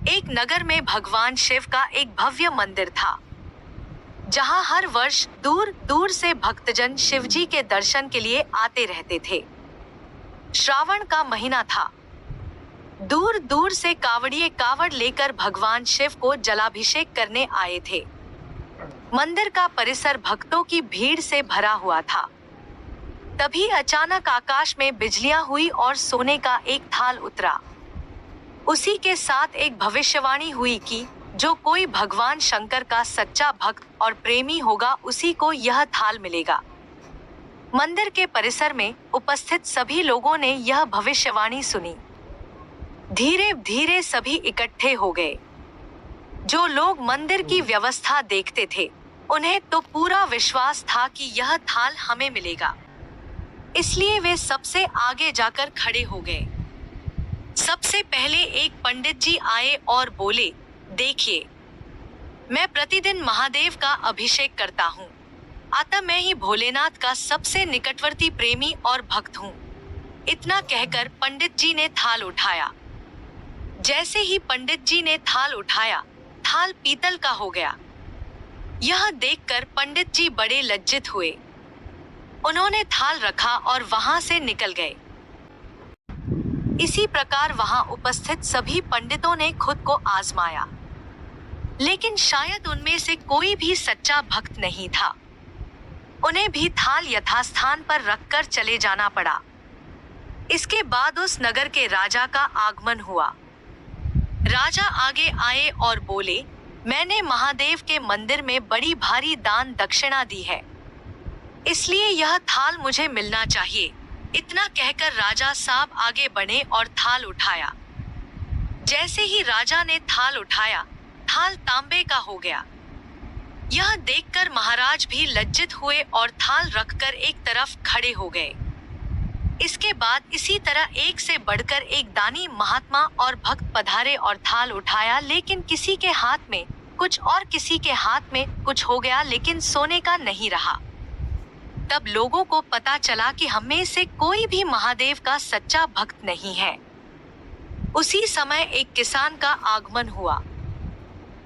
एक नगर में भगवान शिव का एक भव्य मंदिर था, जहां हर वर्ष दूर दूर से भक्तजन शिवजी के दर्शन के लिए आते रहते थे। श्रावण का महीना था। दूर दूर से कावड़िए कावड़ लेकर भगवान शिव को जलाभिषेक करने आए थे। मंदिर का परिसर भक्तों की भीड़ से भरा हुआ था। तभी अचानक आकाश में बिजलियां हुई और सोने का एक थाल उतरा। उसी के साथ एक भविष्यवाणी हुई कि जो कोई भगवान शंकर का सच्चा भक्त और प्रेमी होगा उसी को यह थाल मिलेगा। मंदिर के परिसर में उपस्थित सभी लोगों ने यह भविष्यवाणी सुनी। धीरे धीरे सभी इकट्ठे हो गए। जो लोग मंदिर की व्यवस्था देखते थे, उन्हें तो पूरा विश्वास था कि यह थाल हमें मिलेगा, इसलिए वे सबसे आगे जाकर खड़े हो गए। सबसे पहले एक पंडित जी आए और बोले, देखिए, मैं प्रतिदिन महादेव का अभिषेक करता हूँ, अतः मैं ही भोलेनाथ का सबसे निकटवर्ती प्रेमी और भक्त हूँ। इतना कहकर पंडित जी ने थाल उठाया। जैसे ही पंडित जी ने थाल उठाया, थाल पीतल का हो गया। यह देखकर पंडित जी बड़े लज्जित हुए। उन्होंने थाल रखा और वहां से निकल गए। इसी प्रकार वहां उपस्थित सभी पंडितों ने खुद को आजमाया, लेकिन शायद उनमें से कोई भी सच्चा भक्त नहीं था। उन्हें भी थाल यथास्थान पर रखकर चले जाना पड़ा। इसके बाद उस नगर के राजा का आगमन हुआ। राजा आगे आए और बोले, मैंने महादेव के मंदिर में बड़ी भारी दान दक्षिणा दी है, इसलिए यह थाल मुझे मिलना चाहिए। इतना कहकर राजा साहब आगे बढ़े और थाल उठाया। जैसे ही राजा ने थाल उठाया, थाल तांबे का हो गया। यह देखकर महाराज भी लज्जित हुए और थाल रखकर एक तरफ खड़े हो गए। इसके बाद इसी तरह एक से बढ़कर एक दानी महात्मा और भक्त पधारे और थाल उठाया, लेकिन किसी के हाथ में कुछ और किसी के हाथ में कुछ हो गया, लेकिन सोने का नहीं रहा। तब लोगों को पता चला कि हम में से कोई भी महादेव का सच्चा भक्त नहीं है। उसी समय एक किसान का आगमन हुआ।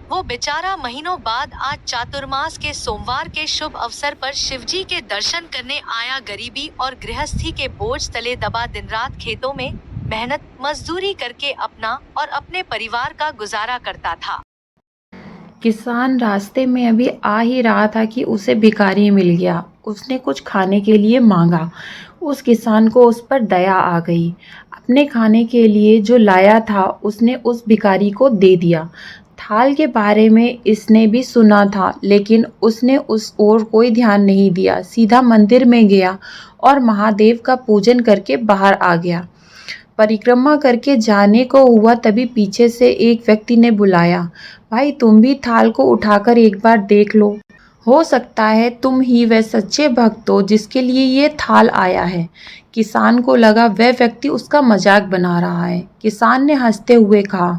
वो बेचारा महीनों बाद आज चातुर्मास के सोमवार के शुभ अवसर पर शिवजी के दर्शन करने आया। गरीबी और गृहस्थी के बोझ तले दबा दिन रात खेतों में मेहनत मजदूरी करके अपना और अपने परिवार का गुजारा करता था। किसान रास्ते में अभी आ ही रहा था कि उसे भिखारी मिल गया। उसने कुछ खाने के लिए मांगा। उस किसान को उस पर दया आ गई। अपने खाने के लिए जो लाया था उसने उस भिखारी को दे दिया। थाल के बारे में इसने भी सुना था, लेकिन उसने उस ओर कोई ध्यान नहीं दिया। सीधा मंदिर में गया और महादेव का पूजन करके बाहर आ गया। परिक्रमा करके जाने को हुआ, तभी पीछे से एक व्यक्ति ने बुलाया, भाई तुम भी थाल को उठाकर एक बार देख लो, हो सकता है तुम ही वह सच्चे भक्त हो जिसके लिए ये थाल आया है। किसान को लगा वह व्यक्ति उसका मजाक बना रहा है। किसान ने हंसते हुए कहा,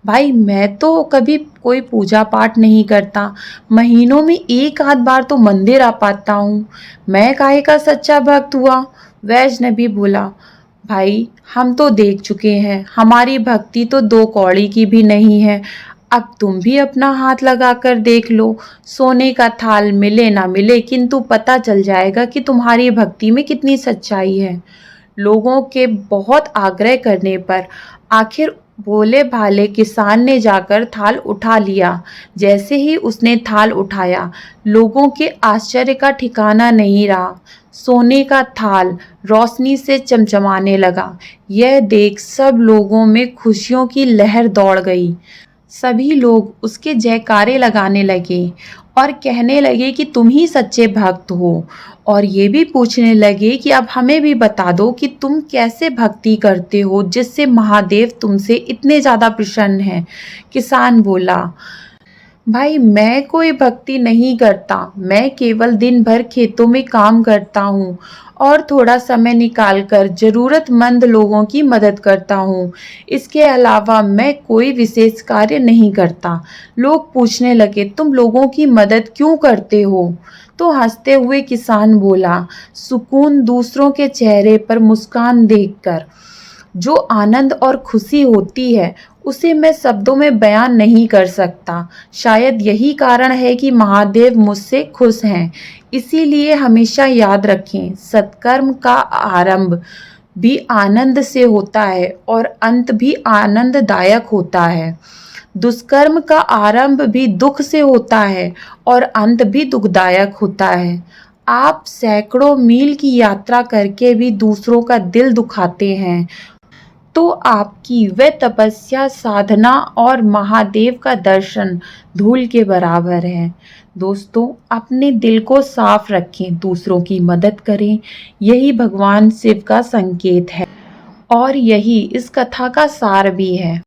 भाई मैं तो कभी कोई पूजा पाठ नहीं करता, महीनों में एक आध बार तो मंदिर आ पाता हूँ, मैं काहे का सच्चा भक्त हुआ। वैष्णवी बोला, भाई हम तो देख चुके हैं, हमारी भक्ति तो दो कौड़ी की भी नहीं है। अब तुम भी अपना हाथ लगाकर देख लो, सोने का थाल मिले ना मिले, किंतु पता चल जाएगा कि तुम्हारी भक्ति में कितनी सच्चाई है। लोगों के बहुत आग्रह करने पर आखिर भोले भाले किसान ने जाकर थाल उठा लिया। जैसे ही उसने थाल उठाया, लोगों के आश्चर्य का ठिकाना नहीं रहा। सोने का थाल रोशनी से चमचमाने लगा। यह देख सब लोगों में खुशियों की लहर दौड़ गई। सभी लोग उसके जयकारे लगाने लगे और कहने लगे कि तुम ही सच्चे भक्त हो, और ये भी पूछने लगे कि अब हमें भी बता दो कि तुम कैसे भक्ति करते हो जिससे महादेव तुमसे इतने ज़्यादा प्रसन्न हैं। किसान बोला, भाई मैं कोई भक्ति नहीं करता, मैं केवल दिन भर खेतों में काम करता हूँ और थोड़ा समय निकालकर ज़रूरतमंद लोगों की मदद करता हूँ। इसके अलावा मैं कोई विशेष कार्य नहीं करता। लोग पूछने लगे, तुम लोगों की मदद क्यों करते हो? तो हंसते हुए किसान बोला, सुकून दूसरों के चेहरे पर मुस्कान देखकर जो आनंद और खुशी होती है उसे मैं शब्दों में बयान नहीं कर सकता। शायद यही कारण है कि महादेव मुझसे खुश हैं। इसीलिए हमेशा याद रखें, सत्कर्म का आरंभ भी आनंद से होता है और अंत भी आनंददायक होता है। दुष्कर्म का आरंभ भी दुख से होता है और अंत भी दुखदायक होता है। आप सैकड़ों मील की यात्रा करके भी दूसरों का दिल दुखाते हैं, तो आपकी वह तपस्या, साधना और महादेव का दर्शन धूल के बराबर है। दोस्तों, अपने दिल को साफ रखें, दूसरों की मदद करें। यही भगवान शिव का संकेत है और यही इस कथा का सार भी है।